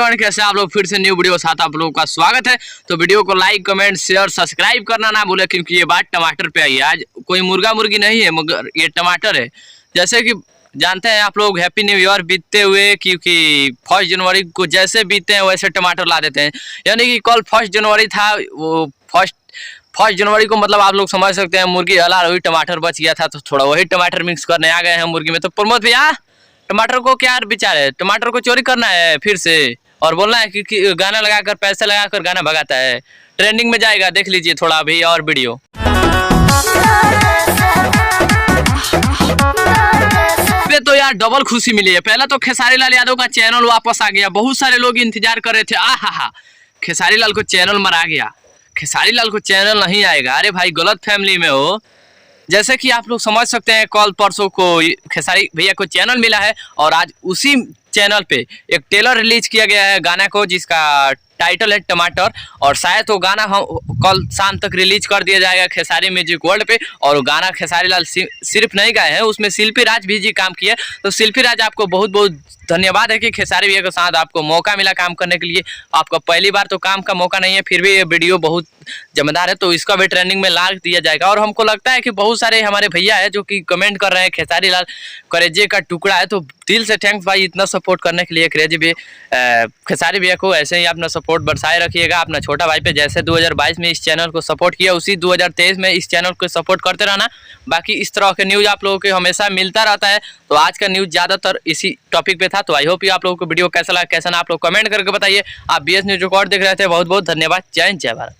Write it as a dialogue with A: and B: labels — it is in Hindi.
A: एवरीवन, कैसे आप लोग। फिर से न्यू वीडियो के साथ आप लोगों का स्वागत है। तो वीडियो को लाइक, कमेंट, शेयर, सब्सक्राइब करना ना भूले, क्योंकि ये बात टमाटर पे आई है। आज कोई मुर्गा मुर्गी नहीं है, मगर ये टमाटर है। जैसे कि जानते हैं आप लोग, हैप्पी न्यू ईयर बीतते हुए, क्योंकि 1 जनवरी को जैसे बीतते हैं वैसे टमाटर ला देते हैं। यानी कि कल 1 जनवरी था, वो फर्स्ट जनवरी को मतलब आप लोग समझ सकते हैं मुर्गी हला रही, टमाटर बच गया था, तो थोड़ा वही टमाटर मिक्स करने आ गए हैं मुर्गी में। तो प्रमोद भैया, टमाटर को क्या विचार है? टमाटर को चोरी करना है फिर से और बोलना है कि गाना लगाकर, पैसे लगाकर गाना भगाता है। ट्रेंडिंग में जाएगा, देख लीजिए थोड़ा अभी और वीडियो। तो यार डबल खुशी मिली है। पहला तो खेसारी लाल यादव का चैनल वापस आ गया। बहुत सारे लोग इंतजार कर रहे थे, आहा खेसारी लाल को चैनल मरा गया, खेसारी लाल को चैनल नहीं आएगा। अरे भाई, गलत फैमिली में हो। जैसे कि आप लोग समझ सकते हैं, कल परसों को खेसारी भैया को चैनल मिला है और आज उसी चैनल पे एक ट्रेलर रिलीज किया गया है गाना को, जिसका टाइटल है टमाटर। और शायद वो गाना हम कल शाम तक रिलीज कर दिया जाएगा खेसारी म्यूजिक वर्ल्ड पे। और गाना खेसारी लाल सिर्फ नहीं गाए हैं, उसमें शिल्पी राज भी जी काम किए। तो शिल्पी राज, आपको बहुत बहुत धन्यवाद है कि खेसारी भैया के साथ आपको मौका मिला काम करने के लिए। आपका पहली बार तो काम का मौका नहीं है, फिर भी ये वीडियो बहुत जमदार है, तो इसका भी ट्रेंडिंग में ला दिया जाएगा। और हमको लगता है कि बहुत सारे हमारे भैया है जो कि कमेंट कर रहे हैं खेसारी लाल करेजे का टुकड़ा है। तो दिल से थैंक्स भाई, इतना सपोर्ट करने के लिए। क्रेजी भी खेसारी भैया को ऐसे ही अपना सपोर्ट बरसाए रखिएगा अपना छोटा भाई पे। जैसे 2022 में इस चैनल को सपोर्ट किया, उसी 2023 में इस चैनल को सपोर्ट करते रहना। बाकी इस तरह के न्यूज़ आप लोगों को हमेशा मिलता रहता है। तो आज का न्यूज़ ज़्यादातर इसी टॉपिक पे था। तो आई होप आप लोगों को वीडियो कैसा लगा, कैसा ना, आप लोग कमेंट करके बताइए। आप BS न्यूज़ रिकॉर्ड देख रहे थे, बहुत बहुत धन्यवाद। जय हिंद, जय भारत।